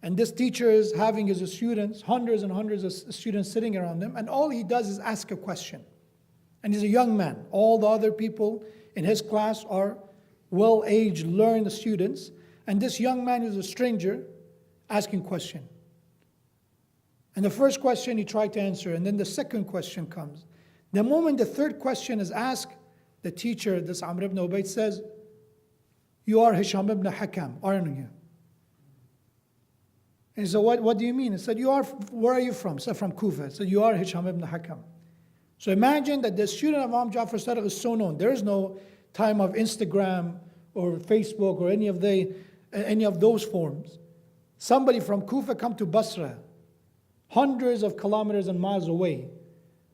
And this teacher is having his students, hundreds and hundreds of students sitting around him, and all he does is ask a question. And he's a young man. All the other people in his class are well-aged, learned students, and this young man is a stranger asking question. And the first question he tried to answer, and then the second question comes. The moment the third question is asked, the teacher, this Amr ibn Ubayd, says, "You are Hisham ibn Hakam, aren't you?" And he said, what do you mean? He said, where are you from? He said, from Kufa. He said, "You are Hisham ibn Hakam." So imagine that the student of Imam Ja'far Sadiq is so known. There is no time of Instagram or Facebook or any of those forms. Somebody from Kufa come to Basra, hundreds of kilometers and miles away,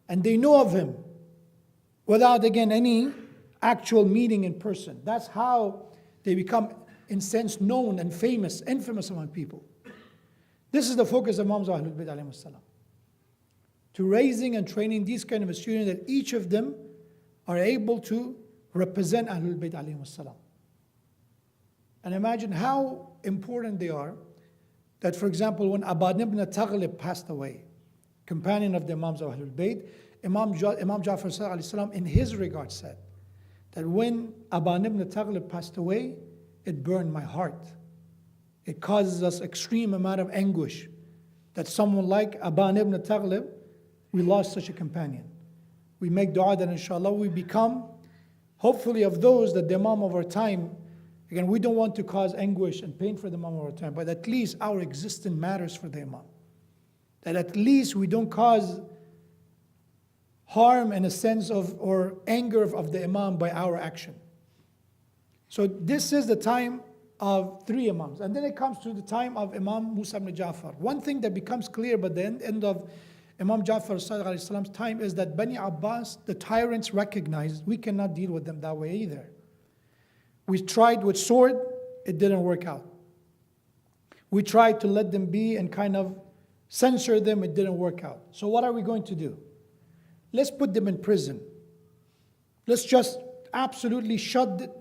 and they know of him without, again, any actual meeting in person. That's how they become, in sense, known and famous, infamous among people. This is the focus of Imams Ahlul Bayt alayhi salam. To raising and training these kind of students that each of them are able to represent Ahlul Bayt alayhi salam. And imagine how important they are that, for example, when Aban ibn Taghlib passed away, companion of the Imams of Ahlul Bayt, Imam Ja'far Sadiq alayhi salam in his regard said that when Aban ibn Taghlib passed away, it burned my heart. It causes us extreme amount of anguish that someone like Aban ibn Taghlib, we lost such a companion. We make dua that inshallah we become, hopefully, of those that the Imam of our time, again, we don't want to cause anguish and pain for the Imam of our time, but at least our existence matters for the Imam. That at least we don't cause harm in a sense of, or anger of the Imam by our action. So this is the time of three Imams. And then it comes to the time of Imam Musa ibn Ja'far. One thing that becomes clear by the end of Imam Ja'far Sadiq alayhi salam's time is that Bani Abbas, the tyrants, recognized we cannot deal with them that way either. We tried with sword, it didn't work out. We tried to let them be and kind of censor them, it didn't work out. So what are we going to do? Let's put them in prison. Let's just absolutely shut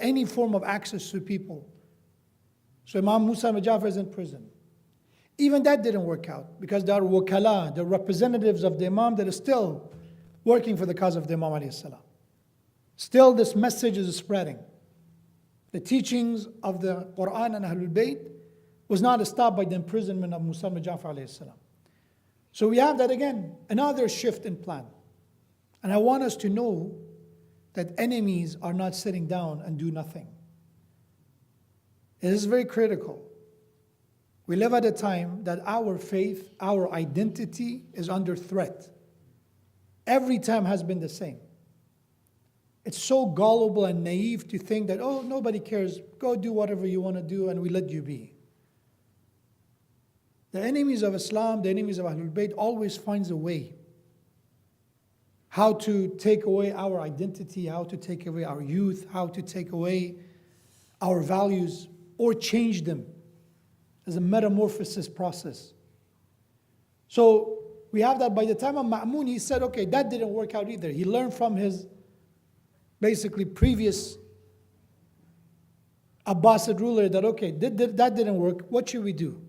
any form of access to people. So Imam Musa ibn Ja'far is in prison. Even that didn't work out because there are wakala, the representatives of the Imam that are still working for the cause of the Imam alayhi salam. Still this message is spreading. The teachings of the Quran and Ahlul Bayt was not stopped by the imprisonment of Musa ibn Ja'far alayhi salam. So we have that again, another shift in plan. And I want us to know that enemies are not sitting down and do nothing. It is very critical. We live at a time that our faith, our identity is under threat. Every time has been the same. It's so gullible and naive to think that, oh, nobody cares, go do whatever you want to do and we let you be. The enemies of Islam, the enemies of Ahlul Bayt always finds a way how to take away our identity, how to take away our youth, how to take away our values or change them as a metamorphosis process. So we have that by the time of Ma'mun, he said, okay, that didn't work out either. He learned from his basically previous Abbasid ruler that, okay, that didn't work. What should we do?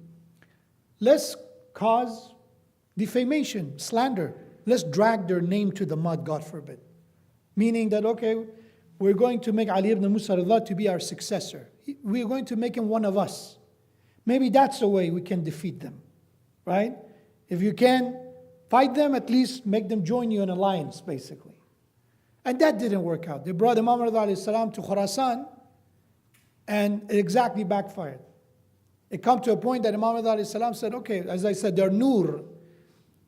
Let's cause defamation, slander. Let's drag their name to the mud, God forbid. Meaning that, okay, we're going to make Ali ibn Musa al-Rida to be our successor. We're going to make him one of us. Maybe that's the way we can defeat them, right? If you can fight them, at least make them join you in alliance, basically. And that didn't work out. They brought Imam Rida alayhi salam to Khurasan, and it exactly backfired. It come to a point that Imam Rida alayhi salam said, okay, as I said, they're nur.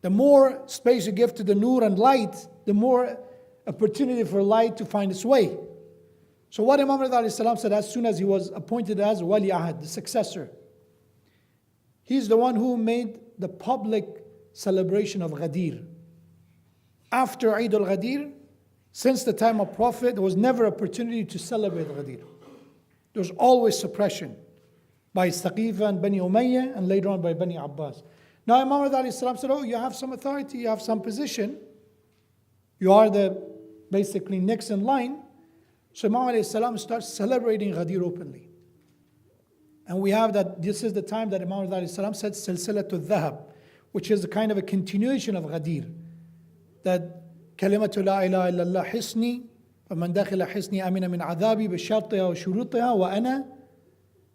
The more space you give to the nur and light, the more opportunity for light to find its way. So what Imam Rida alayhi salam said as soon as he was appointed as Wali Ahad, the successor, he's the one who made the public celebration of Ghadir. After Eid al-Ghadir, since the time of Prophet, there was never opportunity to celebrate Ghadir. There was always suppression by Saqifa and Bani Umayyah and later on by Bani Abbas. Now Imam Rida alayhi salam said, oh, you have some authority, you have some position. You are the basically next in line. So Imam alayhi salam starts celebrating Ghadir openly. And we have that this is the time that Imam Hasan said Silsilatul Dhahab, which is a kind of a continuation of Ghadir. That Kalimatu la ilaha illallah hisni, فَمَنْ دَخِلَ حِسْنِي أَمِنَ مِنْ عَذَابِي بِشَرْطِهَا وَشُرُوطِهَا وَأَنَا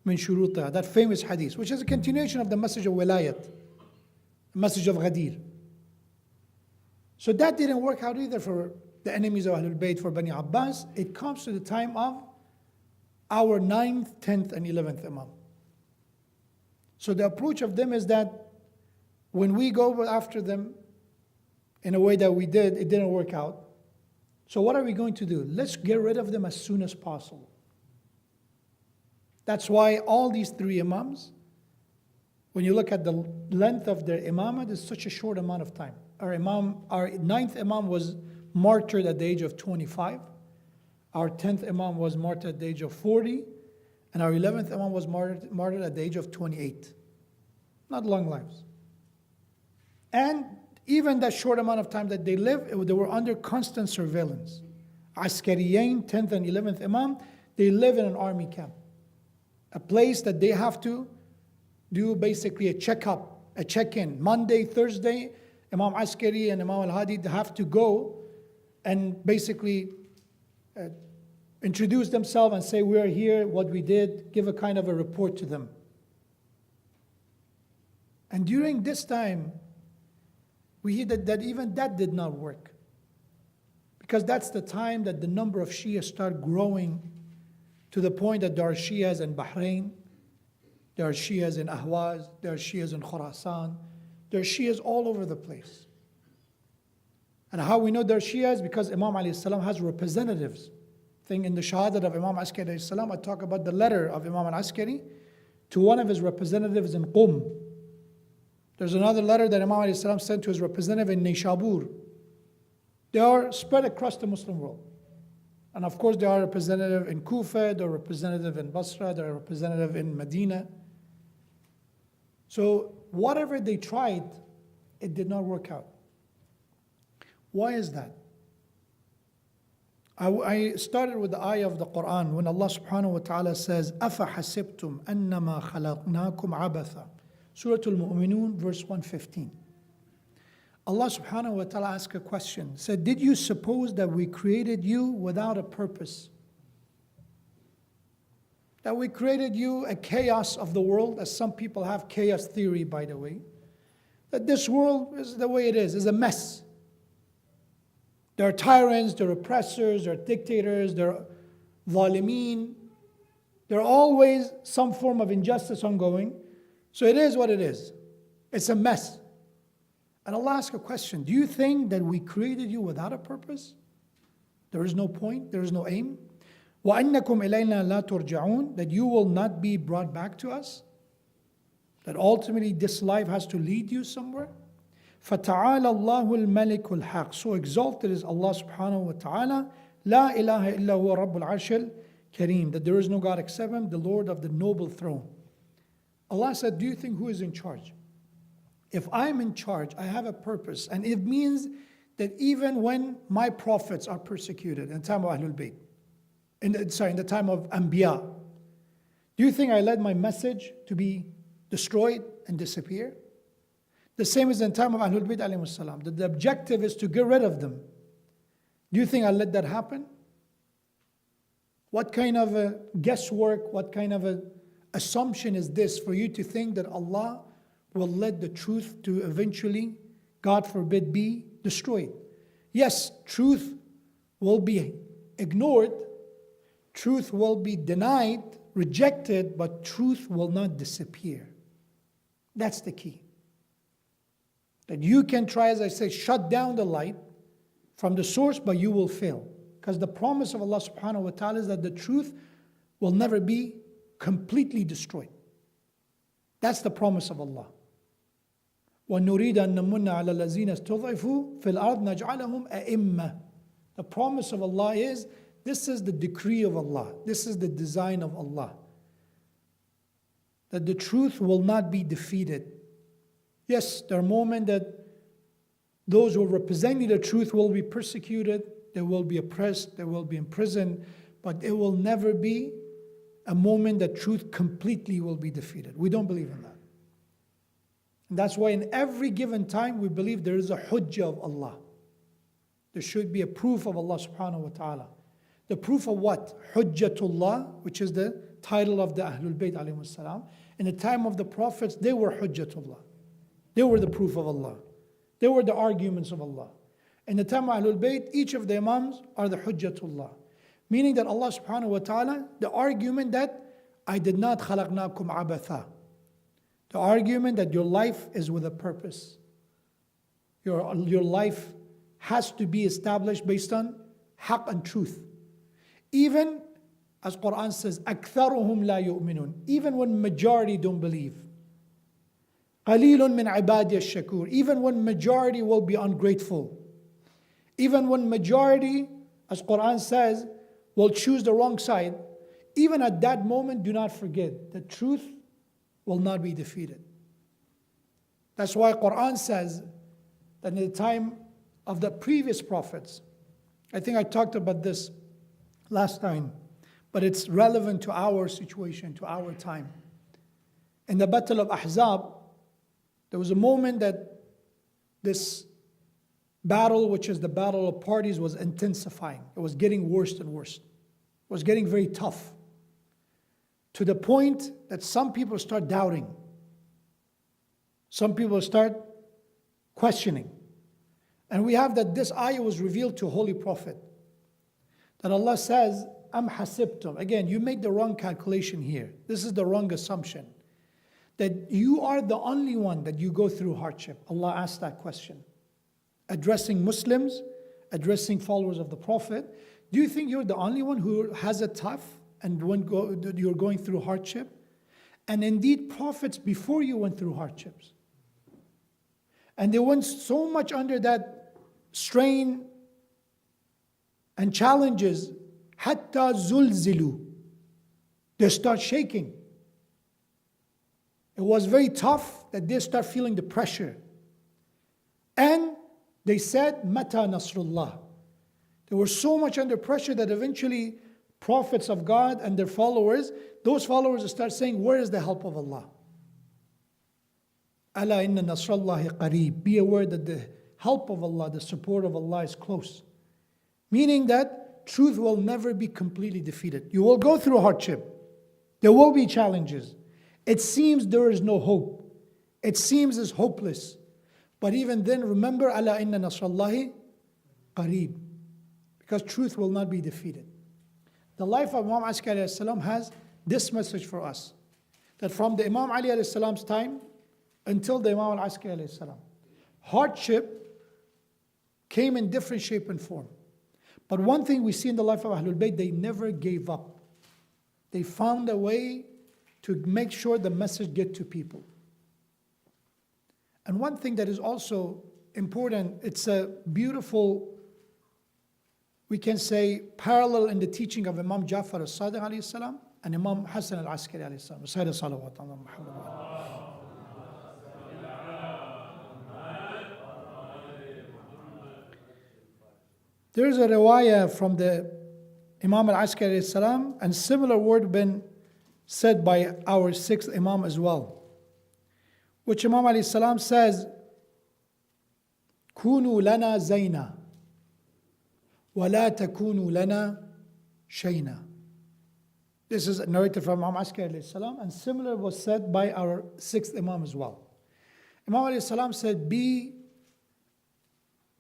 مِنْ شُرُوطِهَا. That famous hadith, which is a continuation of the message of Wilayat, the message of Ghadir. So that didn't work out either for the enemies of Ahlul Bayt, for Bani Abbas. It comes to the time of our 9th, 10th, and 11th Imam. So the approach of them is that when we go after them in a way that we did, it didn't work out. So what are we going to do? Let's get rid of them as soon as possible. That's why all these three Imams, when you look at the length of their Imamah, it's such a short amount of time. Our 9th Imam was martyred at the age of 25. Our 10th Imam was martyred at the age of 40. And our 11th Imam was martyred at the age of 28. Not long lives. And even that short amount of time that they lived, they were under constant surveillance. Askariyain, 10th and 11th Imam, they live in an army camp. A place that they have to do basically a checkup, a check-in. Monday, Thursday, Imam Askari and Imam al-Hadi have to go and basically introduce themselves and say, we are here, what we did, give a kind of a report to them. And during this time, we hear that even that did not work. Because that's the time that the number of Shia start growing to the point that there are Shias in Bahrain, there are Shias in Ahwaz, there are Shias in Khurasan, there are Shias all over the place. And how we know they're Shias? Because Imam alayhi salam has representatives. I think in the Shahadat of Imam Askari alayhi salam, I talk about the letter of Imam al-Askari to one of his representatives in Qum. There's another letter that Imam alayhi salam sent to his representative in Nishabur. They are spread across the Muslim world. And of course, they are representative in Kufa, they're representative in Basra, they're representative in Medina. So whatever they tried, it did not work out. Why is that? I started with the ayah of the Quran when Allah subhanahu wa ta'ala says, أَفَحَسِبْتُمْ أَنَّمَا خَلَقْنَاكُمْ عَبَثًا. Surah Al-Mu'minun, verse 115. Allah subhanahu wa ta'ala asked a question. Said, did you suppose that we created you without a purpose? That we created you a chaos of the world, as some people have chaos theory, by the way. That this world is the way it is a mess. There are tyrants, there are oppressors, there are dictators, there are zalimeen. There are always some form of injustice ongoing. So it is what it is. It's a mess. And Allah asks a question. Do you think that we created you without a purpose? There is no point, there is no aim. وَأَنَّكُمْ إِلَيْنَا لَا تُرْجَعُونَ. That you will not be brought back to us. That ultimately this life has to lead you somewhere. فَتَعَالَى اللَّهُ الْمَلِكُ الْحَقِّ. So exalted is Allah subhanahu wa ta'ala. لَا إِلَهَ إِلَّا هُوَ رَبُّ الْعَرْشِ الْكَرِيمِ. That there is no God except Him, the Lord of the noble throne. Allah said, do you think who is in charge? If I'm in charge, I have a purpose. And it means that even when my prophets are persecuted in the time of Ahlul Bayt, in the time of Anbiya, do you think I led my message to be destroyed and disappear? The same as in the time of Ahlul Bayt alayhi salam. That the objective is to get rid of them. Do you think I let that happen? What kind of a guesswork, what kind of a assumption is this for you to think that Allah will let the truth to eventually, God forbid, be destroyed? Yes, truth will be ignored, truth will be denied, rejected, but truth will not disappear. That's the key. That you can try, as I say, shut down the light from the source, but you will fail. Because the promise of Allah subhanahu wa ta'ala is that the truth will never be completely destroyed. That's the promise of Allah. وَنُرِيدَ أَن نَمُنَّ عَلَى الَّذِينَ اسْتُضْعِفُوا فِي الْأَرْضِ نَجْعَلَهُمْ أَئِمَّةً. The promise of Allah is, this is the decree of Allah. This is the design of Allah. That the truth will not be defeated. Yes, there are moments that those who are representing the truth will be persecuted, they will be oppressed, they will be imprisoned, but it will never be a moment that truth completely will be defeated. We don't believe in that. And that's why in every given time we believe there is a hujjah of Allah. There should be a proof of Allah subhanahu wa ta'ala. The proof of what? Hujjatullah, which is the title of the Ahlul Bayt alayhi salam. In the time of the prophets, they were Hujjatullah. They were the proof of Allah. They were the arguments of Allah. In the time of Ahlul Bayt, each of the Imams are the Hujjatullah. Meaning that Allah subhanahu wa ta'ala, the argument that I did not khalaqnakum abatha. The argument that your life is with a purpose. Your life has to be established based on haqq and truth. Even as Quran says, أَكْثَرُهُمْ لَا يُؤْمِنُونَ. Even when majority don't believe. قَلِيلٌ مِّنْ عِبَادِيَ الشَّكُورِ. Even when majority will be ungrateful. Even when majority, as Quran says, will choose the wrong side. Even at that moment, do not forget that truth will not be defeated. That's why Quran says that in the time of the previous prophets, I think I talked about this last time, but it's relevant to our situation, to our time. In the Battle of Ahzab, there was a moment that this battle, which is the battle of parties, was intensifying. It was getting worse and worse. It was getting very tough. To the point that some people start doubting. Some people start questioning. And we have that this ayah was revealed to Holy Prophet. That Allah says, Am hasibtum. Again, you make the wrong calculation here. This is the wrong assumption. That you are the only one that you go through hardship. Allah asked that question. Addressing Muslims, addressing followers of the Prophet. Do you think you're the only one who has it tough and you're going through hardship? And indeed, prophets before you went through hardships. And they went so much under that strain and challenges, hatta zulzilu. They start shaking. It was very tough that they start feeling the pressure. And they said, Mata Nasrullah. They were so much under pressure that eventually prophets of God and their followers, those followers start saying, where is the help of Allah? Ala inna nasrallahi qareeb. Be aware that the help of Allah, the support of Allah is close. Meaning that truth will never be completely defeated. You will go through hardship. There will be challenges. It seems there is no hope. It seems it's hopeless. But even then, remember, Ala inna nasrallahi qareeb. Because truth will not be defeated. The life of Imam Askari salam has this message for us. That from the Imam Ali salam's time until the Imam Askari salam, hardship came in different shape and form. But one thing we see in the life of Ahlul Bayt, they never gave up. They found a way to make sure the message get to people. And one thing that is also important, it's a beautiful, we can say, parallel in the teaching of Imam Jafar al-Sadiq alayhi salam and Imam Hasan Askari alayhi salam. Sayyid salawat ala Muhammad. There is a riwayah from the Imam al-Askari alayhi salam, and similar word been said by our sixth Imam as well, which Imam alayhi salam says, Kunu lana zayna, wa la takunu lana shayna. This is narrated from Imam Askari alayhi salam, and similar was said by our sixth Imam as well. Imam alayhi salam said, be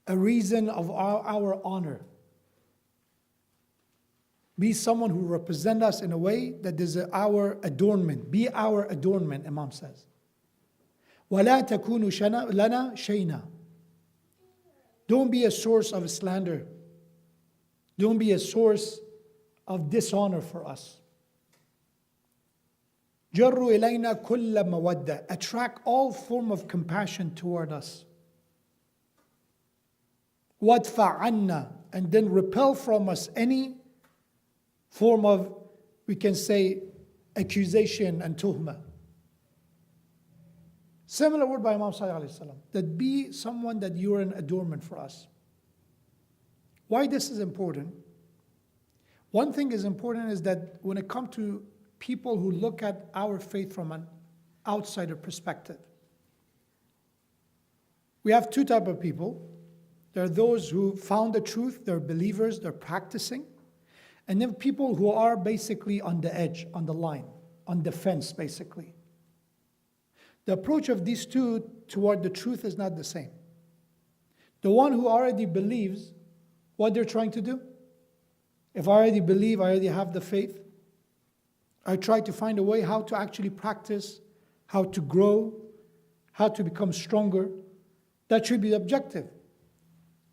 a reason of our honor. Be someone who represent us in a way that is our adornment. Be our adornment, Imam says. وَلَا تَكُونُوا لَنَا شَيْنًا. Don't be a source of slander. Don't be a source of dishonor for us. جَرُّوا إِلَيْنَا كُلَّ مَوَدَّةٍ. Attract all form of compassion toward us. وَادْفَعْ عَنَّا. And then repel from us any form of, we can say, accusation and tuhma. Similar word by Imam Sadiq alayhi salam, that be someone that you're an adornment for us. Why this is important? One thing is important is that when it comes to people who look at our faith from an outsider perspective. We have two types of people. There are those who found the truth, they're believers, they're practicing. And then people who are basically on the edge, on the line, on the fence, basically. The approach of these two toward the truth is not the same. The one who already believes what they're trying to do. If I already believe, I already have the faith, I try to find a way how to actually practice, how to grow, how to become stronger. That should be the objective.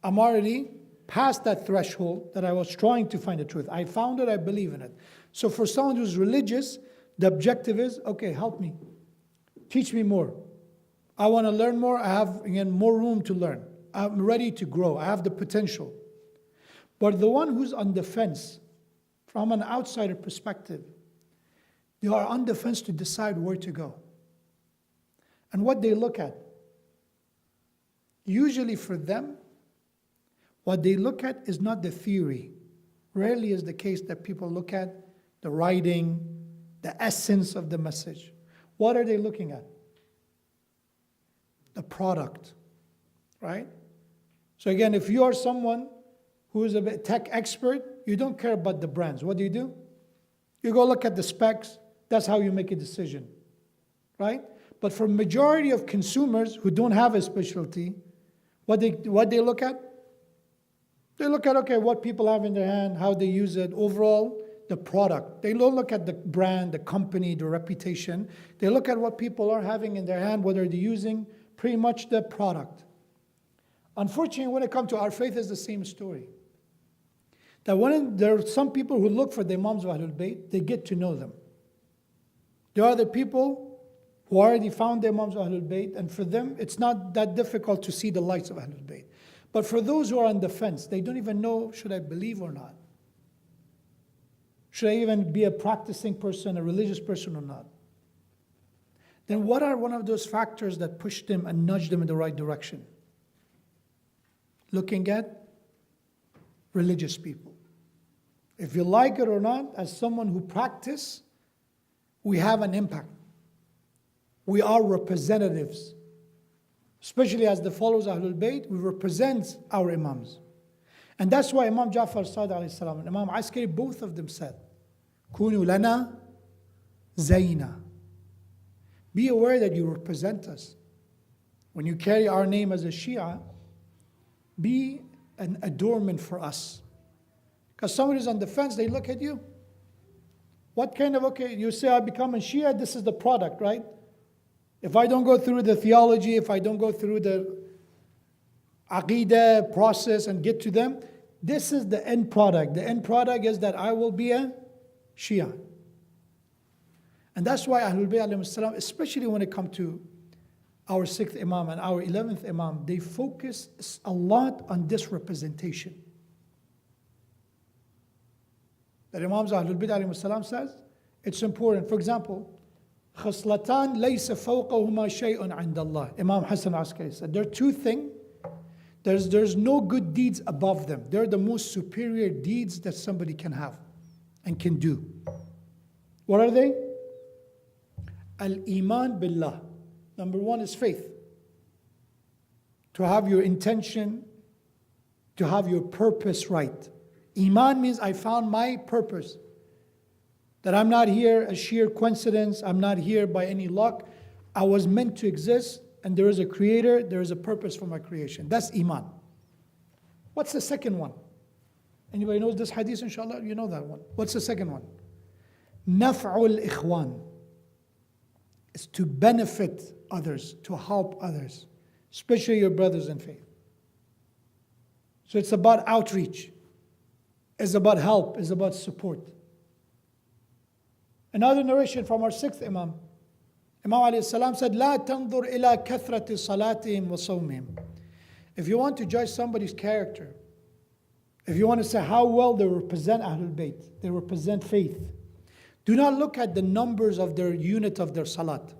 I'm already past that threshold that I was trying to find the truth. I found it, I believe in it. So for someone who's religious, the objective is, okay, help me. Teach me more. I want to learn more. I have, again, more room to learn. I'm ready to grow. I have the potential. But the one who's on the fence, from an outsider perspective, they are on the fence to decide where to go. And what they look at. Usually for them, what they look at is not the theory. Rarely is the case that people look at the writing, the essence of the message. What are they looking at? The product, right? So again, if you are someone who is a bit tech expert, you don't care about the brands. What do? You go look at the specs. That's how you make a decision, right? But for majority of consumers who don't have a specialty, what they look at? They look at, okay, what people have in their hand, how they use it, overall, the product. They don't look at the brand, the company, the reputation. They look at what people are having in their hand, whether they're using pretty much the product. Unfortunately, when it comes to our faith, it's the same story. That when there are some people who look for the Imams of Ahlul Bayt, they get to know them. There are the people who already found the Imams of Ahlul Bayt, and for them, it's not that difficult to see the lights of Ahlul Bayt. But for those who are on the fence, they don't even know, should I believe or not? Should I even be a practicing person, a religious person or not? Then what are one of those factors that push them and nudge them in the right direction? Looking at religious people. If you like it or not, as someone who practice, we have an impact. We are representatives. Especially as the followers of Ahlul Bayt, we represent our Imams. And that's why Imam Ja'far Sadiq alayhi salam and Imam Askari, both of them said, Kunu lana zayna. Be aware that you represent us. When you carry our name as a Shia, be an adornment for us. Because somebody is on the fence, they look at you. What kind of, okay, you say I become a Shia, this is the product, right? If I don't go through the theology, if I don't go through the Aqidah process and get to them, this is the end product. The end product is that I will be a Shia. And that's why Ahlul Bayt alayhim salam, especially when it comes to our 6th Imam and our 11th Imam, they focus a lot on this representation. The Imams Ahlul Bayt alayhim salam says, it's important. For example, خصلتان ليس فوقهما شيء عند الله. Imam Hasan Askari said, there are two things. There's no good deeds above them. They're the most superior deeds that somebody can have and can do. What are they? Al-Iman Billah. Number one is faith. To have your intention, to have your purpose right. Iman means I found my purpose. That I'm not here as sheer coincidence, I'm not here by any luck. I was meant to exist, and there is a creator, there is a purpose for my creation. That's Iman. What's the second one? Anybody knows this hadith, inshallah? You know that one. What's the second one? Naf'ul ikhwan. It's to benefit others, to help others, especially your brothers in faith. So it's about outreach. It's about help. It's about support. Another narration from our 6th Imam. Imam alayhi salam said, لا تنظر إلى كثرة صلاتهم وصومهم. If you want to judge somebody's character, if you want to say how well they represent Ahlul Bayt, they represent faith, do not look at the numbers of their unit of their salat.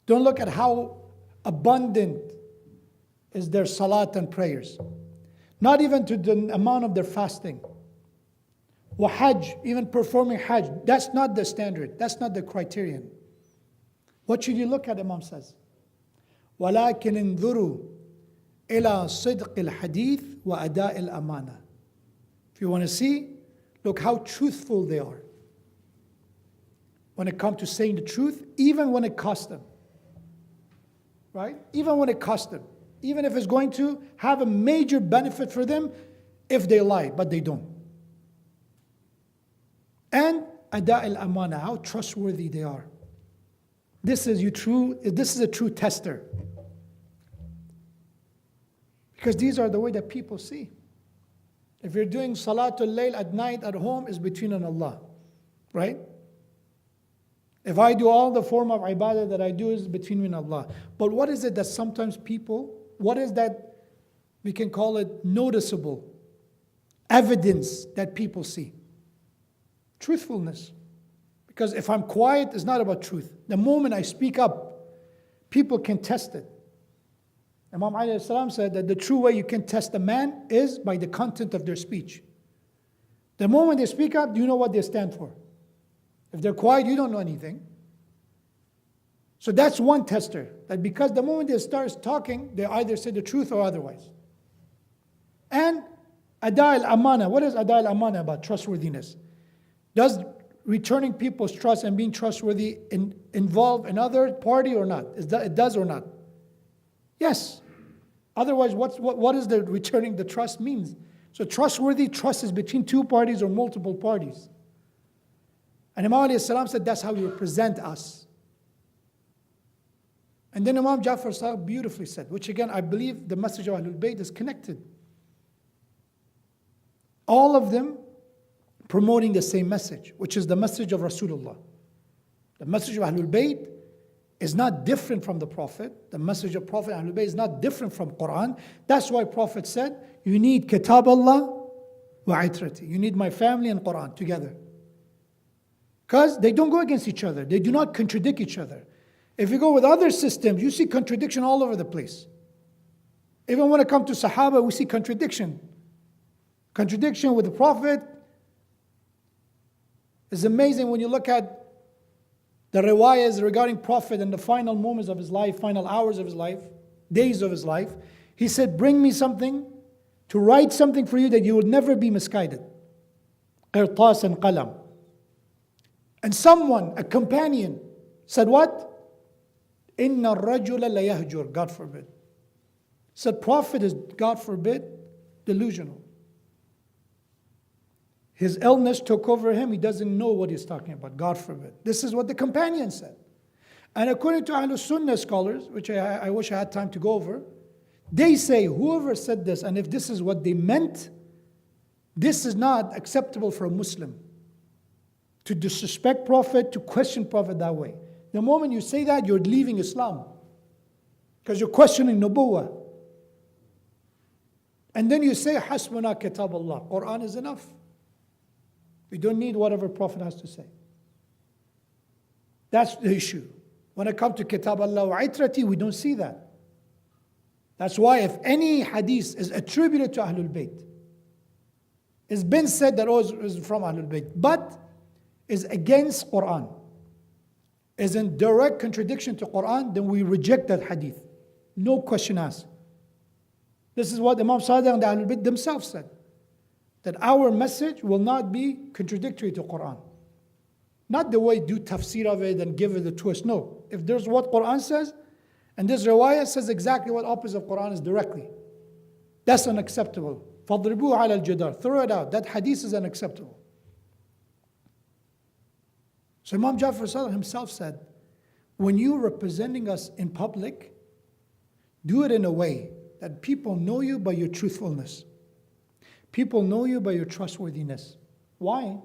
Don't look at how abundant is their salat and prayers. Not even to the amount of their fasting. Wa hajj, even performing hajj, that's not the standard, that's not the criterion. What should you look at, Imam says? وَلَكِنْ انظُرُوا إِلَى صِدْقِ الْحَدِيثِ وَأَدَاءِ الْأَمَانَةِ. If you want to see, look how truthful they are when it comes to saying the truth, even when it costs them. Right? Even when it costs them. Even if it's going to have a major benefit for them if they lie, but they don't. And ada al-amana, how trustworthy they are. This is a true tester. Because these are the way that people see. If you're doing Salatul Layl at night at home, it's between you and Allah. Right? If I do all the form of ibadah that I do, is between me and Allah. But what is it that sometimes people, what is that we can call it noticeable evidence that people see? Truthfulness. Because if I'm quiet, it's not about truth. The moment I speak up, people can test it. Imam alayhi salam said that the true way you can test a man is by the content of their speech. The moment they speak up, you know what they stand for. If they're quiet, you don't know anything. So that's one tester. That because the moment they start talking, they either say the truth or otherwise. And ada al-amana. What is ada al-amana about? Trustworthiness. Does returning people's trust and being trustworthy involve another party or not? It does or not? Yes. Otherwise, what is the returning the trust means? So trustworthy, trust is between two parties or multiple parties. And Imam alayhi salam said that's how you represent us. And then Imam Ja'far Sadiq beautifully said, which again I believe the message of Ahlul Bayt is connected. All of them promoting the same message, which is the message of Rasulullah. The message of Ahlul Bayt is not different from the Prophet. The message of Prophet Ahlul Bayt is not different from Quran. That's why Prophet said, you need Kitab Allah wa itrati. You need my family and Quran together. Because they don't go against each other. They do not contradict each other. If you go with other systems, you see contradiction all over the place. Even when it comes to Sahaba, we see contradiction. Contradiction with the Prophet. It's amazing when you look at the riwayahs regarding Prophet and the final moments of his life, final hours of his life, days of his life. He said, bring me something to write something for you that you will never be misguided. Qirtas and qalam. And someone, a companion, said what? Inna rajula la yahjur, God forbid. Said Prophet is, God forbid, delusional. His illness took over him. He doesn't know what he's talking about. God forbid. This is what the companion said. And according to Ahlul Sunnah scholars, which I wish I had time to go over, they say whoever said this, and if this is what they meant, this is not acceptable for a Muslim. To disrespect Prophet, to question Prophet that way. The moment you say that, you're leaving Islam. Because you're questioning Nubuwwah. And then you say, Hasbuna Kitab Allah. Quran is enough. We don't need whatever Prophet has to say. That's the issue. When it comes to Kitab Allah wa Itrati, we don't see that. That's why if any hadith is attributed to Ahlul Bayt, it's been said that is from Ahlul Bayt, but is against Quran, is in direct contradiction to Quran, then we reject that hadith. No question asked. This is what Imam Sadiq and the Ahlul Bayt themselves said. That our message will not be contradictory to Quran. Not the way do tafsir of it and give it a twist. No. If there's what Quran says, and this riwayah says exactly what opposite of Quran is directly, that's unacceptable. فَضْرِبُوهُ عَلَى الْجِدَارِ. Throw it out. That hadith is unacceptable. So Imam Ja'far Sadiq himself said, when you're representing us in public, do it in a way that people know you by your truthfulness. People know you by your trustworthiness. Why?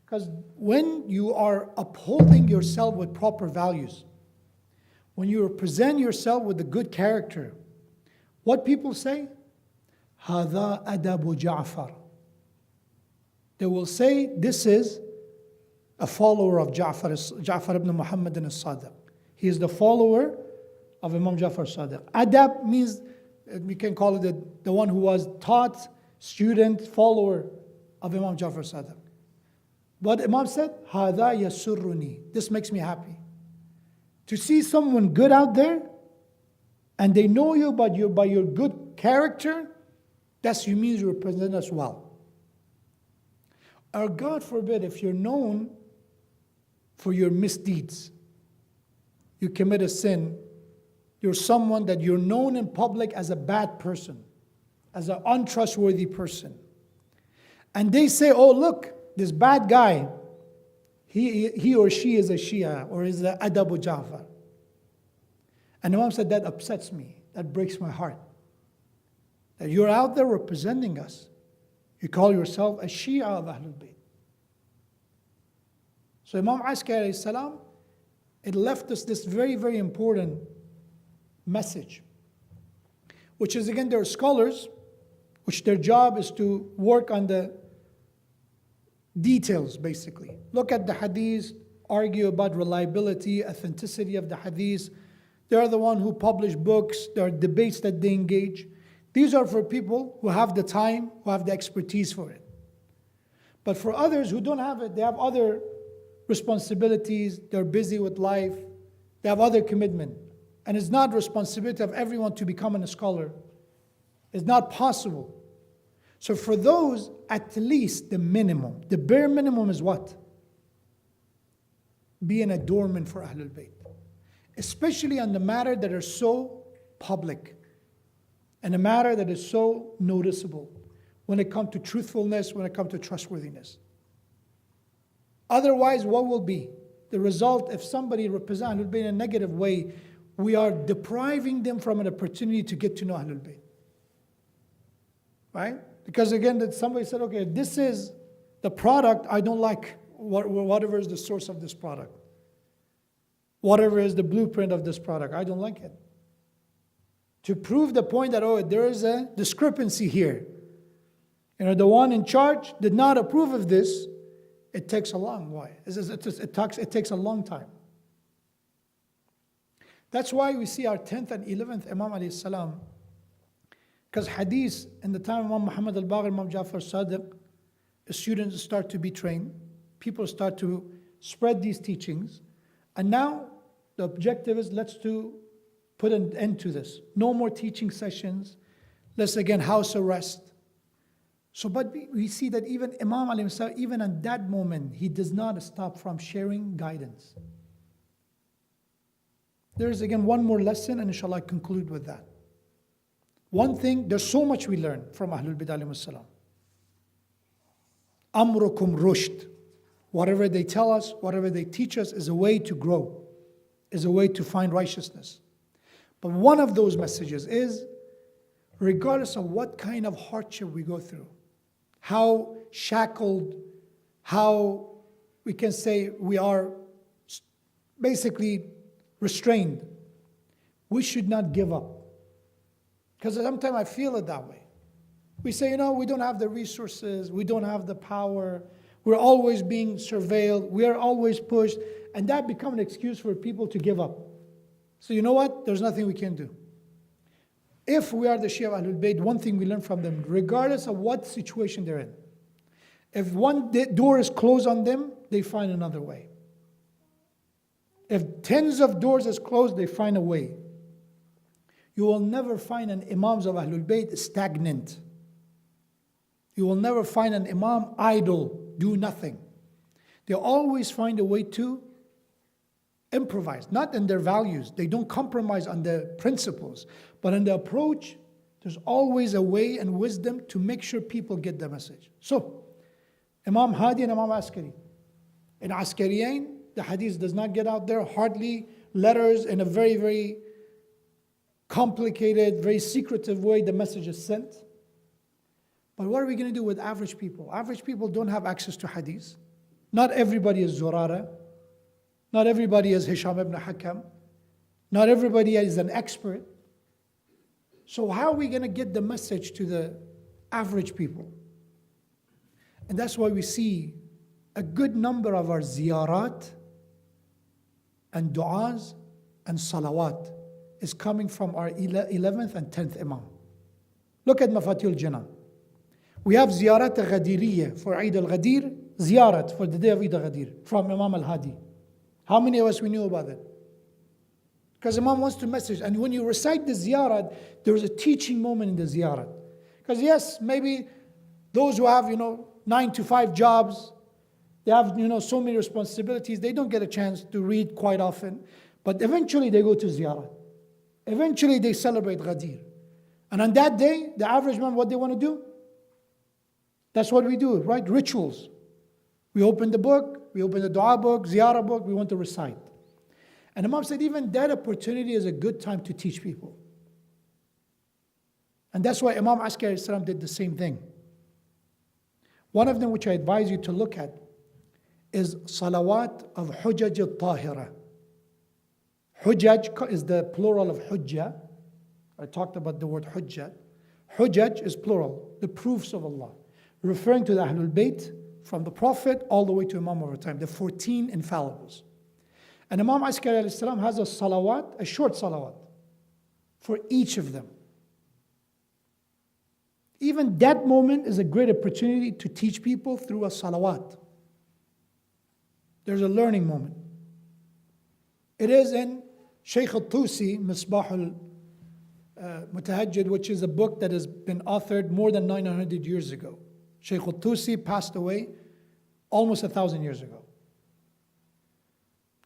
Because when you are upholding yourself with proper values, when you represent yourself with a good character, what people say? هَذَا أَدَبُ جَعْفَرَ. They will say, this is a follower of Ja'far ibn Muhammad as-Sadiq. He is the follower of Imam Ja'far Sadiq. Adab means, we can call it the one who was taught, student, follower of Imam Ja'far Sadiq. What Imam said, هَذَا يَسُرُّنِي. This makes me happy. To see someone good out there, and they know you by your good character, that means you represent us well. Or God forbid, if you're known for your misdeeds, you commit a sin, you're someone that you're known in public as a bad person, as an untrustworthy person. And they say, oh look, this bad guy, he or she is a Shia or is a Adabu Ja'far. And Imam said, that upsets me, that breaks my heart. That you're out there representing us. You call yourself a Shia of Ahlul Bayt. So Imam Askari salam, it left us this very, very important message, which is, again, there are scholars which their job is to work on the details, basically. Look at the hadith, argue about reliability, authenticity of the hadith. They are the ones who publish books. There are debates that they engage. These are for people who have the time, who have the expertise for it. But for others who don't have it, they have other responsibilities, they're busy with life, they have other commitment. And it's not responsibility of everyone to become a scholar. It's not possible. So for those, at least the minimum, the bare minimum is what? Be an adornment for Ahlul Bayt. Especially on the matter that are so public and a matter that is so noticeable when it comes to truthfulness, when it comes to trustworthiness. Otherwise, what will be? The result, if somebody represents Ahlul Bayt in a negative way, we are depriving them from an opportunity to get to know Ahlul Bayt. Right? Because again, that somebody said, okay, this is the product I don't like, whatever is the source of this product. Whatever is the blueprint of this product, I don't like it. To prove the point that, oh, there is a discrepancy here. The one in charge did not approve of this. It takes a long while. It takes a long time. That's why we see our 10th and 11th Imam alayhi salam. Because hadith, in the time of Imam Muhammad al-Baqir, Imam Ja'far Sadiq, students start to be trained. People start to spread these teachings. And now the objective is let's put an end to this. No more teaching sessions. Let's again house arrest. So, but we see that even Imam alayhi salam, even at that moment, he does not stop from sharing guidance. There's again one more lesson, and inshallah I conclude with that. One thing, there's so much we learn from Ahlul Bayt alayhi salam. Amrukum rushd. Whatever they tell us, whatever they teach us is a way to grow, is a way to find righteousness. But one of those messages is, regardless of what kind of hardship we go through, how shackled, how we can say we are basically restrained, we should not give up. Because sometimes I feel it that way. We say, we don't have the resources, we don't have the power, we're always being surveilled, we are always pushed, and that becomes an excuse for people to give up. So you know what? There's nothing we can do. If we are the Shia of Ahlul Bayt, one thing we learn from them, regardless of what situation they're in, if one door is closed on them, they find another way. If tens of doors is closed, they find a way. You will never find an Imams of Ahlul Bayt stagnant. You will never find an Imam idle, do nothing. They always find a way to improvise, not in their values. They don't compromise on their principles, but in the approach, there's always a way and wisdom to make sure people get the message. So, Imam Hadi and Imam Askari. In Askariyain, the hadith does not get out there, hardly letters in a very, very complicated, very secretive way, the message is sent. But what are we going to do with average people? Average people don't have access to hadith. Not everybody is Zurara. Not everybody is Hisham ibn Hakam. Not everybody is an expert. So how are we going to get the message to the average people? And that's why we see a good number of our ziyarat and du'as and salawat is coming from our 11th and 10th Imam. Look at Mafatihul Jinan. We have ziyarat al-Ghadiriyya for Eid al-Ghadir, ziyarat for the day of Eid al-Ghadir from Imam al-Hadi. How many of us we knew about it? Because Imam wants to message. And when you recite the ziyarat, there is a teaching moment in the ziyarat. Because yes, maybe those who have, 9 to 5 jobs, they have, so many responsibilities, they don't get a chance to read quite often. But eventually they go to ziyarat. Eventually they celebrate Ghadir. And on that day, the average man, what they want to do? That's what we do, right? Rituals. We open the book, we open the dua book, ziyarah book, we want to recite. And Imam said even that opportunity is a good time to teach people. And that's why Imam Askari Islam did the same thing. One of them which I advise you to look at is Salawat of Hujjaj al-Tahira. Hujjaj is the plural of Hujjah. I talked about the word Hujjah. Hujjaj is plural, the proofs of Allah, referring to the Ahlul Bayt from the Prophet all the way to Imam over time, the 14 infallibles. And Imam Askari al-Islam has a salawat, a short salawat, for each of them. Even that moment is a great opportunity to teach people through a salawat. There's a learning moment. It is in Shaykh al-Tusi, Misbah al-Mutahajjid, which is a book that has been authored more than 900 years ago. Shaykh al-Tusi passed away almost 1,000 years ago.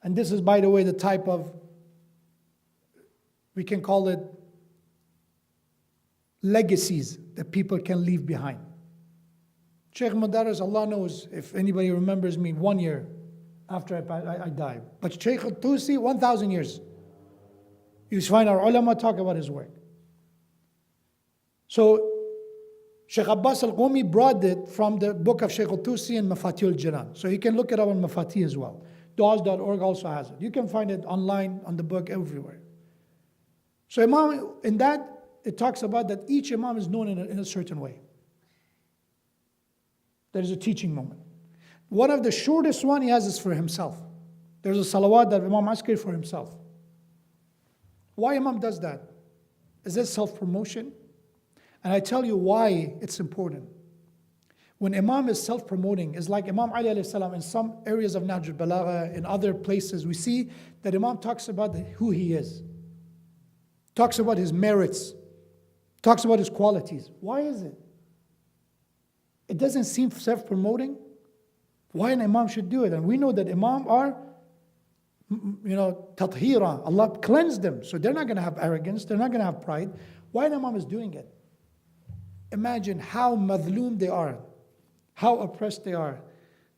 And this is, by the way, the type of, we can call it legacies that people can leave behind. Shaykh Mudaris, Allah knows, if anybody remembers me, 1 year after I died. But Shaykh al-Tusi, 1,000 years. You find our ulama talk about his work. So, Shaykh Abbas al-Qumi brought it from the book of Shaykh al-Tusi and Mafatih al-Jinan. So you can look it up on Mafatih as well. Du'as.org also has it. You can find it online, on the book, everywhere. So Imam, in that, it talks about that each Imam is known in a certain way. There is a teaching moment. One of the shortest one he has is for himself. There's a salawat that Imam Askari for himself. Why Imam does that? Is this self-promotion? And I tell you why it's important. When Imam is self-promoting, it's like Imam Ali alayhi salam in some areas of Nahj al-Balagha, in other places, we see that Imam talks about who he is. Talks about his merits. Talks about his qualities. Why is it? It doesn't seem self-promoting. Why an Imam should do it? And we know that Imam are, tathira. Allah cleansed them. So they're not going to have arrogance. They're not going to have pride. Why an Imam is doing it? Imagine how madloom they are, how oppressed they are,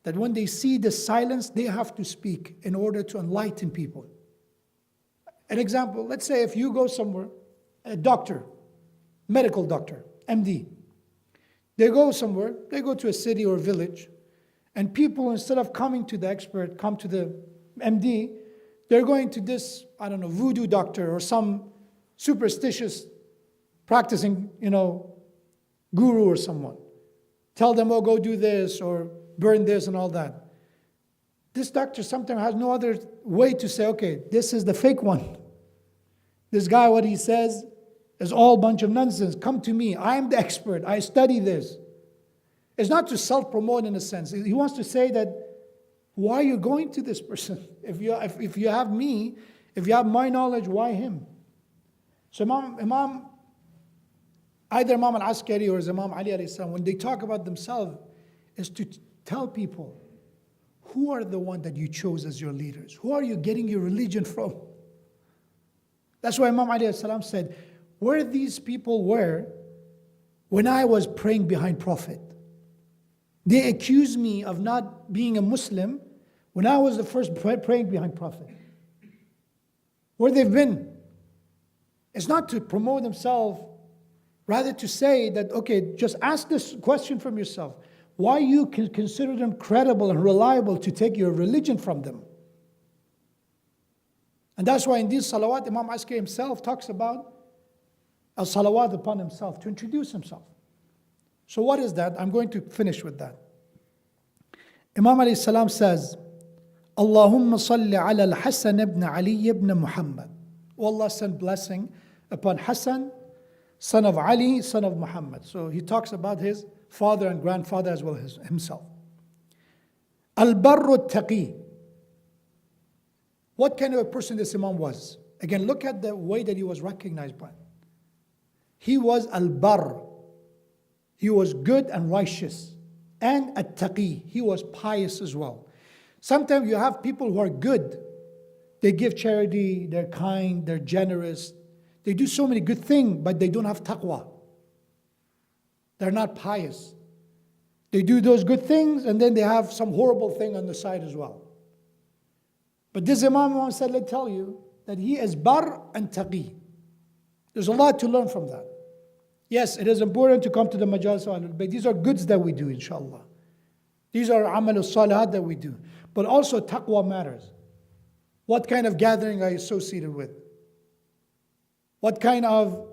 that when they see the silence, they have to speak in order to enlighten people. An example, let's say if you go somewhere, a doctor, medical doctor, MD, they go somewhere, they go to a city or a village, and people, instead of coming to the expert, come to the MD, they're going to this, voodoo doctor or some superstitious practicing, guru or someone. Tell them, oh, go do this or burn this and all that. This doctor sometimes has no other way to say, okay, this is the fake one. This guy, what he says is all a bunch of nonsense. Come to me. I am the expert. I study this. It's not to self-promote in a sense. He wants to say that, why are you going to this person? If you have me, if you have my knowledge, why him? So either Imam al-Askari or Imam Ali alayhi salam, when they talk about themselves, is to tell people, who are the one that you chose as your leaders? Who are you getting your religion from? That's why Imam Ali alayhi salam said, where these people were when I was praying behind Prophet. They accused me of not being a Muslim when I was the first praying behind Prophet. Where they've been. It's not to promote themselves, rather to say that, okay, just ask this question from yourself. Why you can consider them credible and reliable to take your religion from them? And that's why in these salawat, Imam Askari himself talks about a salawat upon himself, to introduce himself. So what is that? I'm going to finish with that. Imam alayhi salam says, Allahumma salli ala al-Hasan ibn Ali ibn Muhammad. Oh Allah, send blessing upon Hassan, son of Ali, son of Muhammad. So he talks about his father and grandfather as well as himself. Al-barru taqi. What kind of a person this Imam was? Again, look at the way that he was recognized by. He was al-bar. He was good and righteous. And at-taqi. He was pious as well. Sometimes you have people who are good. They give charity, they're kind, they're generous. They do so many good things, but they don't have taqwa. They're not pious. They do those good things and then they have some horrible thing on the side as well. But this Imam said, let's tell you that he is bar and taqi. There's a lot to learn from that. Yes, it is important to come to the majalis of Ahlul Bayt. These are goods that we do, inshallah. These are amal al-salihat that we do. But also taqwa matters. What kind of gathering are you associated with? What kind of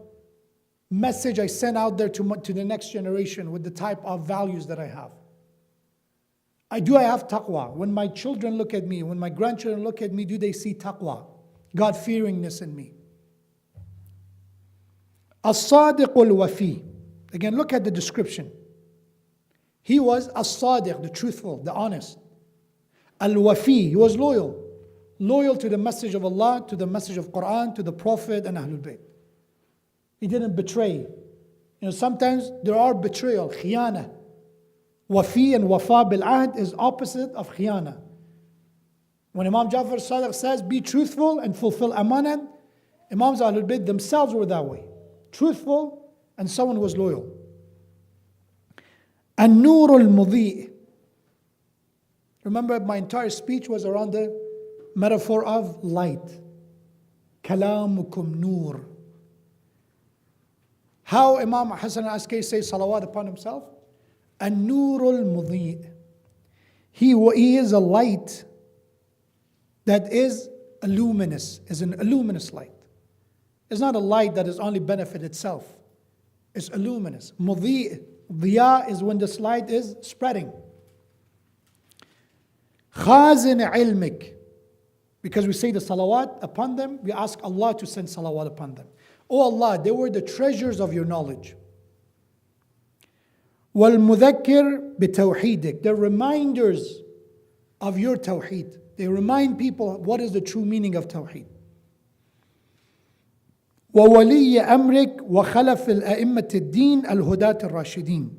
message I send out there to the next generation with the type of values that I have? I have taqwa. When my children look at me, when my grandchildren look at me, do they see taqwa? God-fearingness in me. As-sadiq al-wafi. Again, look at the description. He was as-sadiq, the truthful, the honest. Al-wafi, he was loyal. Loyal to the message of Allah, to the message of Quran, to the Prophet and Ahlul Bayt. He didn't betray. Sometimes there are betrayal, khiyana. Wafi and wafa bil ahd is opposite of khiyana. When Imam Jafar Sadiq says, be truthful and fulfill amanat, Imams Ahlul Bayt themselves were that way. Truthful and someone who was loyal. An-nur al-mudhi'. Remember, my entire speech was around the metaphor of light. Kalamukum nur. How Imam Hasan Askari says salawat upon himself? An-nurul mudhi'. He is a light that is luminous, is an luminous light. It's not a light that is only benefit itself. It's luminous. Mudhi', diya is when this light is spreading. Khazin ilmik. Because we say the salawat upon them, we ask Allah to send salawat upon them. Oh Allah, they were the treasures of your knowledge. وَالْمُذَكِّرْ بِتَوْحِيدِكَ. They're reminders of your tawheed. They remind people what is the true meaning of tawheed. وَوَلِيَّ أَمْرِكَ وَخَلَفِ الْأَئِمَّةِ الدِّينِ الْهُدَاةِ الرَّاشِدِينَ.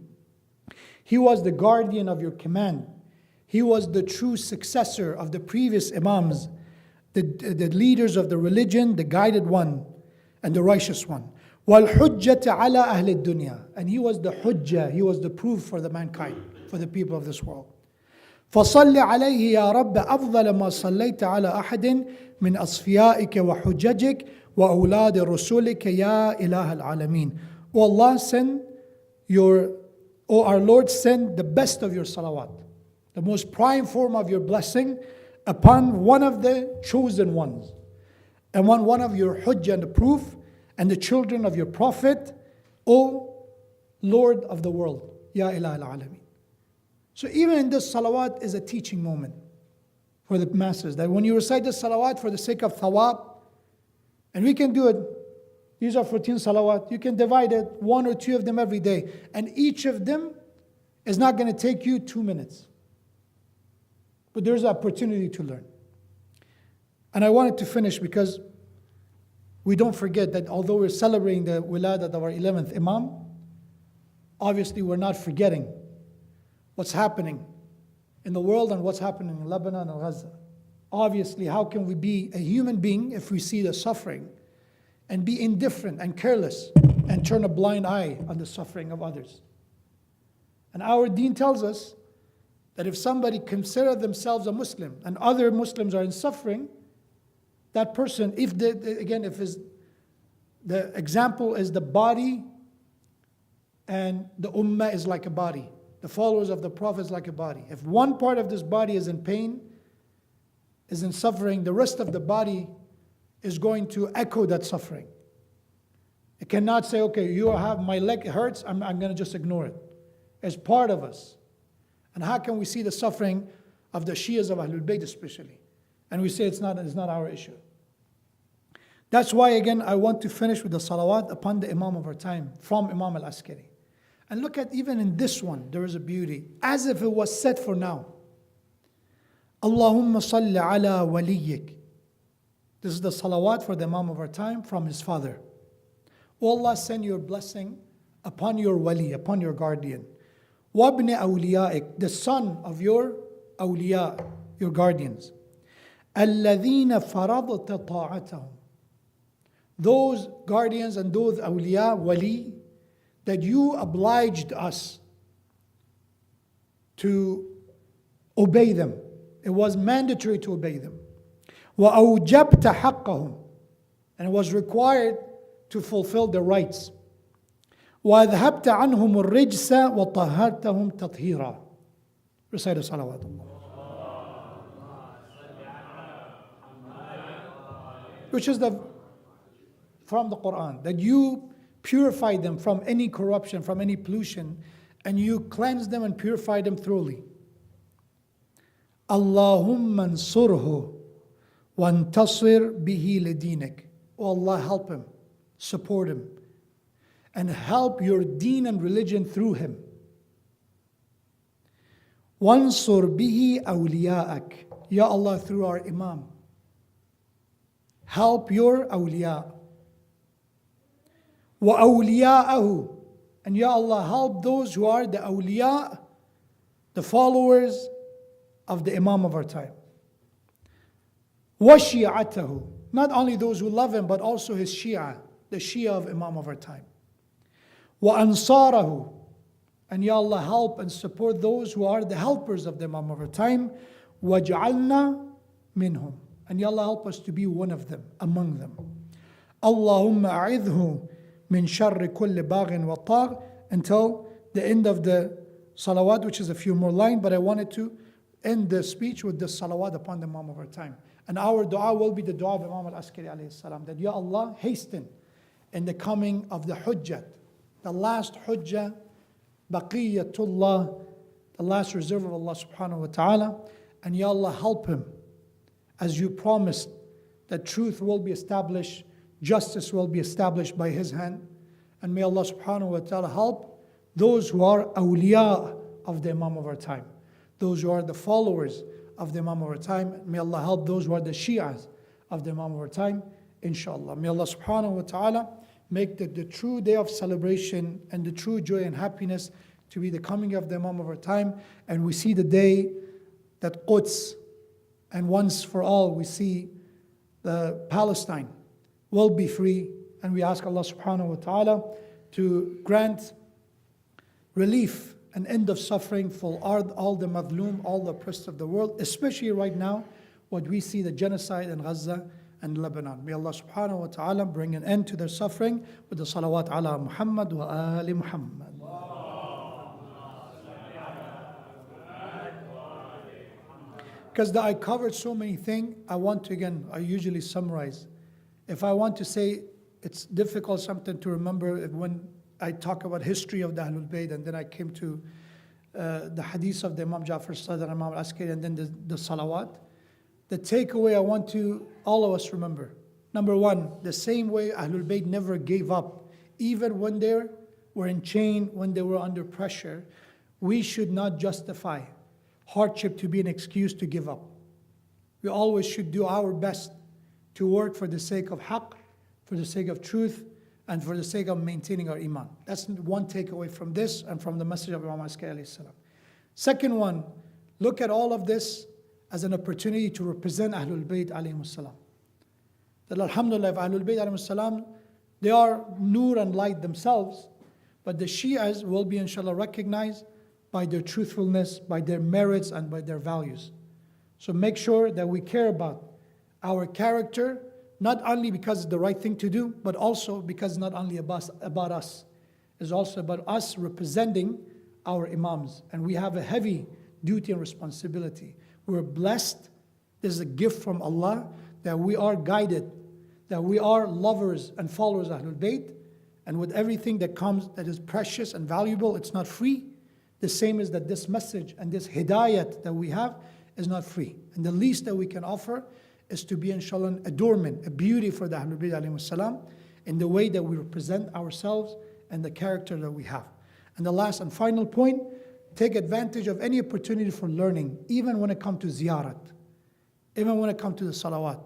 He was the guardian of your command. He was the true successor of the previous imams, the leaders of the religion, the guided one, and the righteous one. وَالْحُجَّةَ عَلَىٰ أَهْلِ الدُّنْيَا. And he was the hujjah, he was the proof for the mankind, for the people of this world. فَصَلِّ عَلَيْهِ يَا رَبَّ أَفْضَلَ مَا صَلَّيْتَ عَلَىٰ أَحَدٍ مِنْ أَصْفِيَائِكَ وَحُجَّجِكَ وَأَوْلَادِ رُسُولِكَ يَا إِلَهَ الْعَالَمِينَ. O Allah, our Lord, send the best of your salawat, the most prime form of your blessing upon one of the chosen ones, and one of your hujjah and the proof, and the children of your Prophet, O Lord of the world, Ya Ilah al-Alamin. So even in this salawat is a teaching moment for the masses, that when you recite this salawat for the sake of thawab, and we can do it, these are 14 salawat, you can divide it, 1 or 2 of them every day, and each of them is not going to take you 2 minutes. But there's an opportunity to learn. And I wanted to finish because we don't forget that although we're celebrating the Wiladat of our 11th Imam, obviously we're not forgetting what's happening in the world and what's happening in Lebanon and Gaza. Obviously, how can we be a human being if we see the suffering and be indifferent and careless and turn a blind eye on the suffering of others? And our deen tells us that if somebody considers themselves a Muslim and other Muslims are in suffering, that person, if the example is the body and the ummah is like a body, the followers of the Prophet is like a body. If one part of this body is in pain, is in suffering, the rest of the body is going to echo that suffering. It cannot say, okay, you have my leg hurts, I'm going to just ignore it. It's part of us. And how can we see the suffering of the Shias of Ahlul Bayt especially? And we say it's not our issue. That's why, again, I want to finish with the salawat upon the Imam of our time, from Imam Al-Askari. And look at, even in this one, there is a beauty, as if it was set for now. Allahumma salli ala waliyik. This is the salawat for the Imam of our time from his father. O Allah, send your blessing upon your wali, upon your guardian. Wabni awliyaik, the son of your awliya, your guardians. الَّذِينَ فَرَضْتَ طَاعَتَهُمْ. Those guardians and those awliya, wali, that you obliged us to obey them. It was mandatory to obey them. وَأَوْجَبْتَ حَقَّهُمْ. And it was required to fulfill their rights. وَأَذْهَبْتَ عَنْهُمُ الرِّجْسَ وَطَهَّرْتَهُمْ تَطْهِيرًا. Recite a salawat. Which is from the Quran, that you purify them from any corruption, from any pollution, and you cleanse them and purify them thoroughly. Allahumma ansurhu wantasir bihi ladinik. Oh Allah, help him, support him, and help your deen and religion through him. Wansur bihi awliyaak. Ya Allah, through our Imam, help your awliya. Wa awliya'ahu. And Ya Allah, help those who are the awliya, the followers of the Imam of our time. Wa shi'atahu. Not only those who love him, but also his Shia, the Shia of Imam of our time. Wa ansarahu. And Ya Allah, help and support those who are the helpers of the Imam of our time. Waj'alna minhum. And Ya Allah, help us to be one of them, among them. Allahumma a'idhu min sharri kulli baghin wa tagh, until the end of the salawat, which is a few more lines, but I wanted to end the speech with the salawat upon the Imam of our time. And our dua will be the dua of Imam Askari alayhi salam, that Ya Allah, hasten in the coming of the hujjat, the last hujjah, baqiyatullah, the last reserve of Allah subhanahu wa ta'ala. And Ya Allah, help him, as you promised, that truth will be established, justice will be established by his hand. And may Allah subhanahu wa ta'ala help those who are awliya of the Imam of our time, those who are the followers of the Imam of our time. May Allah help those who are the Shi'as of the Imam of our time, inshallah. May Allah subhanahu wa ta'ala make the true day of celebration and the true joy and happiness to be the coming of the Imam of our time. And we see the day that Quds, and once for all we see the Palestine will be free. And we ask Allah subhanahu wa ta'ala to grant relief and end of suffering for all the madloom, all the oppressed of the world, especially right now, what we see, the genocide in Gaza and Lebanon. May Allah subhanahu wa ta'ala bring an end to their suffering with the salawat ala Muhammad wa ali Muhammad. Because I covered so many things, I usually summarize. If I want to say, it's difficult sometimes to remember when I talk about history of the Ahlul Bayt, and then I came to the hadith of the Imam Ja'far Sadiq, Imam Askari, and then the salawat. The takeaway I want to all of us remember. Number one, the same way Ahlul Bayt never gave up, even when they were in chain, when they were under pressure, we should not justify hardship to be an excuse to give up. We always should do our best to work for the sake of haqq, for the sake of truth, and for the sake of maintaining our iman. That's one takeaway from this and from the message of Imam Askari alayhi salam. Second one, look at all of this as an opportunity to represent Ahlul Bayt alayhi salam. That alhamdulillah, Ahlul Bayt alayhi salam, they are nur and light themselves, but the Shi'as will be inshallah recognized by their truthfulness, by their merits, and by their values. So make sure that we care about our character, not only because it's the right thing to do, but also because it's not only about us. It's also about us representing our Imams. And we have a heavy duty and responsibility. We're blessed. This is a gift from Allah that we are guided, that we are lovers and followers of Ahlul Bayt. And with everything that comes that is precious and valuable, it's not free. The same is that this message and this hidayat that we have is not free. And the least that we can offer is to be inshallah an adornment, a beauty for the Ahlul Bayt alayhi salam in the way that we represent ourselves and the character that we have. And the last and final point, take advantage of any opportunity for learning, even when it comes to ziyarat. even when it comes to the salawat.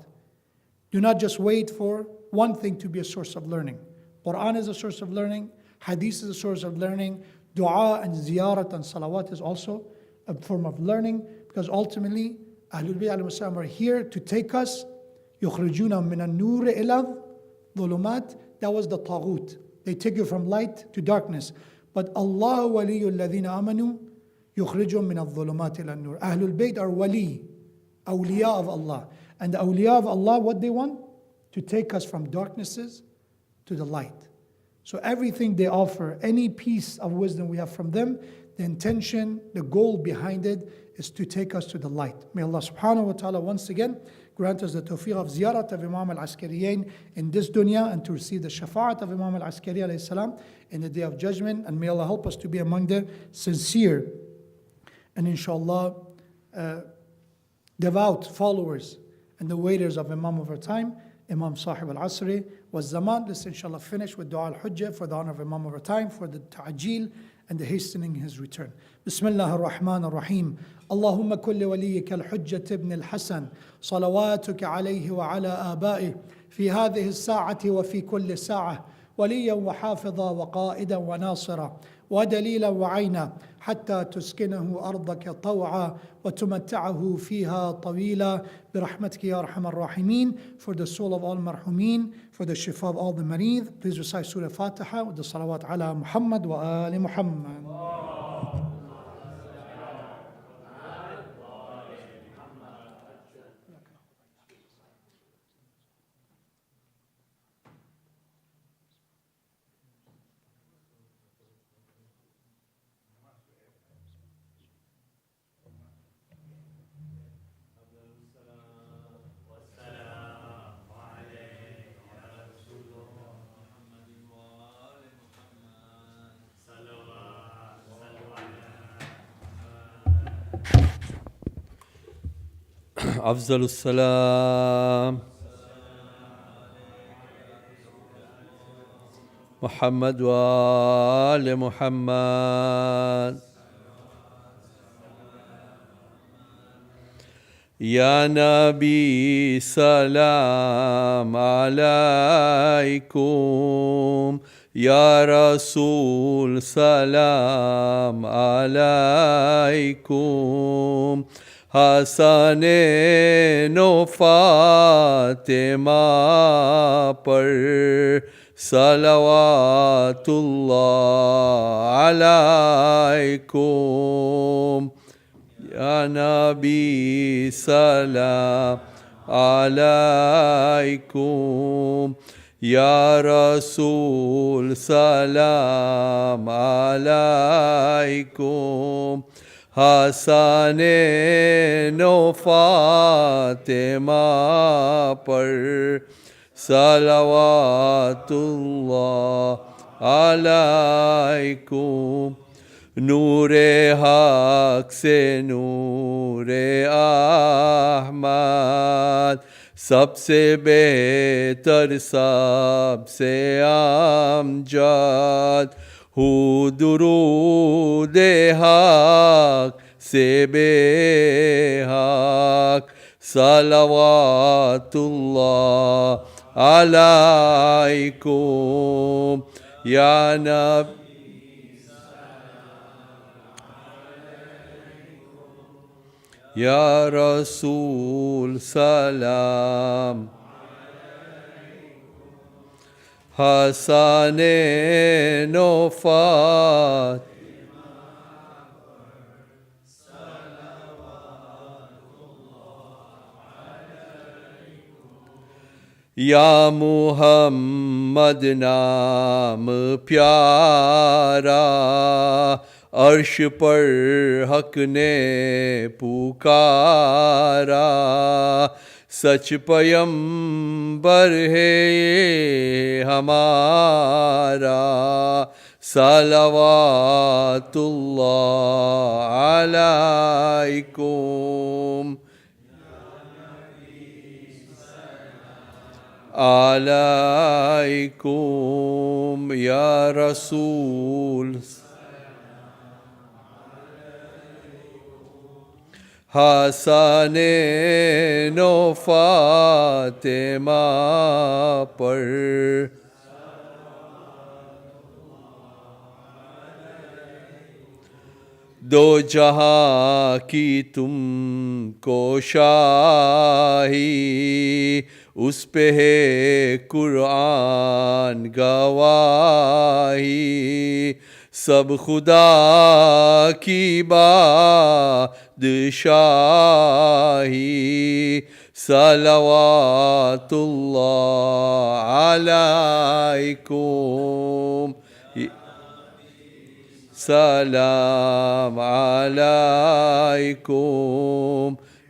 Do not just wait for one thing to be a source of learning. Quran is a source of learning, hadith is a source of learning, dua and ziyarat and salawat is also a form of learning, because ultimately Ahlul Bayt alayhi salam are here to take us يخرجون من النور إلى الظلمات. That was the taghut. They take you from light to darkness. But Allah ولي الذين آمنوا يخرجهم من الظلمات إلى النور. Ahlul Bayt are wali, awliya of Allah. And the awliya of Allah, what they want? To take us from darknesses to the light. So everything they offer, any piece of wisdom we have from them, the intention, the goal behind it is to take us to the light. May Allah subhanahu wa ta'ala once again grant us the tawfiq of ziyarat of Imam Al-Askariyin in this dunya, and to receive the shafa'at of Imam Al-Askari alayhi salam in the day of judgment. And may Allah help us to be among the sincere and inshallah devout followers and the waiters of Imam of our time, Imam Sahib al-Asri was Zaman. Let's inshallah finish with Dua al-Hujjah for the honor of Imam of our time, for the ta'jeel and the hastening his return. Bismillah ar-Rahman ar-Rahim. Allahumma kulli waliyika al-Hujjah ibn al-Hasan salawatuka alayhi wa ala aba'ih fi hadhihi as-sa'ati wa fi kulli sa'ah وليا وحافظا وقائدا وناصرا ودليلا وعينا حتى تسكنه أرضك طوعا وتمتعه فيها طويلا برحمتك يا أرحم الراحمين. For the soul of all marhumin, for the shifa of all the marid, please recite Surah Fatiha with the salawat ala Muhammad wa ali Muhammad. أفضل السلام محمد وآل محمد. يا نبي سلام عليكم، يا رسول سلام عليكم، حسنین و فاطمہ پر صلوات اللہ علیکم. یا نبی سلام علیکم، یا رسول سلام علیکم، حسنین و فاطمہ پر صلوات اللہ علیکم. نور حق سے نور احمد، سب سے بہتر سب سے امجد، ہو درود حق سے بے حق، صلوات اللہ علیکم. یا نبی یا رسول سلام، حسنین و فاطمہ یا محمد نام پیارا، عرش پر حق نے پکارا، سچ پیمبر ہے یہ ہمارا، صلوات اللہ علیکم. علیکم یا رسول Hasnain व फातिमा पर दो जहां की तुमको शाही उस पे है कुरान गवाही सब खुदा की बादशाही सलवातुल्लाह अलैकुम सलाम अलैकुम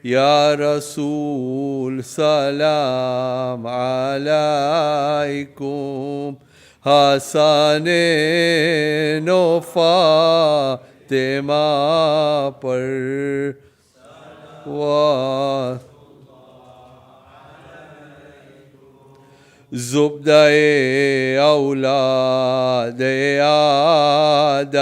या रसूल सलाम अलैकुम हसनैन व फातिमा पर वाह ज़ुब्दा-ए औलाद-ए आदम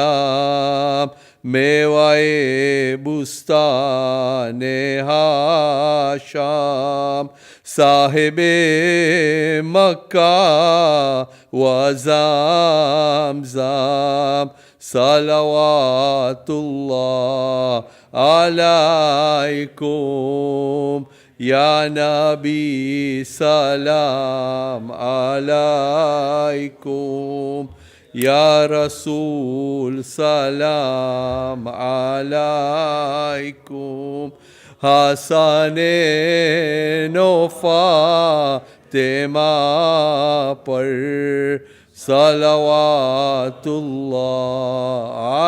मेवा-ए बुस्तान-ए हाशम साहिब-ए मक्का व ज़मज़म सलवातुल्लाह अलैकुम या नबी सलाम अलैकुम या रसूल सलाम अलैकुम हसनैन व फातिमा पर सलवातुल्लाह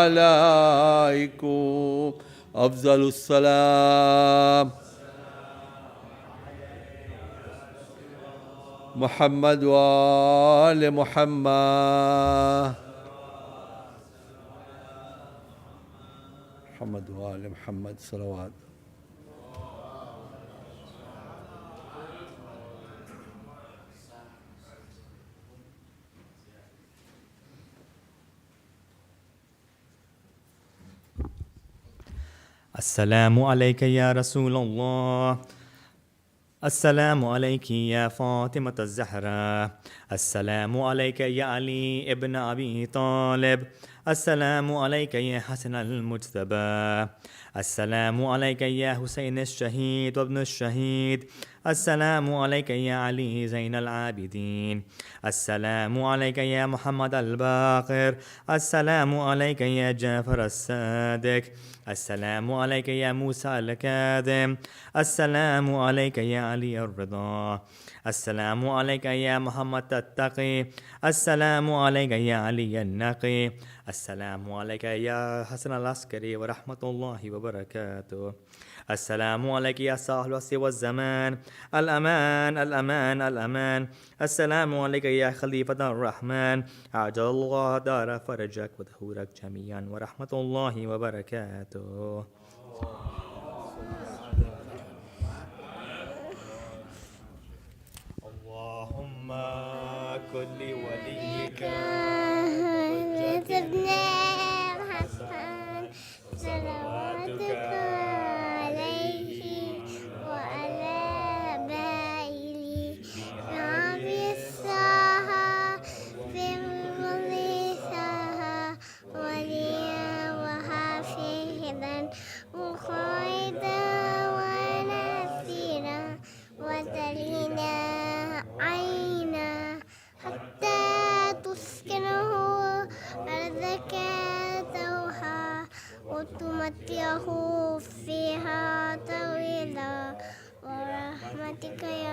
अलैकुम अफ़ज़लुस सलाम मोहम्मद व आले मोहम्मद मोहम्मद व आले मोहम्मद सलवात अस्सलामु अलैका या रसूल अल्लाह अस्सलामु अलैकी या फ़ातिमत ज़हरा अस्सलामु अलैका या अली इब्न अबी तालिब अस्सलामु अलैका या हसन अल-मुज्तबा अस्सलामु अलैका या हुसैन अश-शहीद व इब्न अश-शहीद अस्सलामु अलैका या अली ज़ैन अल-आबिदीन अस्सलामु अलैका या मुहम्मद अल-बाक़िर अस्सलामु अलैका या जाफ़र अस-सादिक़ अस्सलामु अलैका या मूसा अल-काज़िम अस्सलामु अलैका या अली अर-रिदा अस्सलामु अलैका या मुहम्मद अत-तक़ी अस्सलामु अलैका या अली अन-नक़ी अस्सलामु अलैका या हसन अल-अस्करी व रहमतुल्लाहि व बरकातुहू अस्सलामु अलैका या साहिब अस्र व ज़मान अल-अमान अल-अमान अल-अमान अस्सलामु अलैका या खलीफत ar-रहमान अजलल्लाहु दार फरजक व दहूरक जमीअन व रहमतुल्लाहि व बरकातुहू अल्लाहुम्मा कुल्ली वलियका ابن الحسن صلواتك عليه وعلى آبائه نبي الساحة في مغلسها وليا وحافظا مخيدا ونسيرا وتلينا عينا حتى تسكنه أرضك توها وتمتعه فيها طويلا ورحمتك يا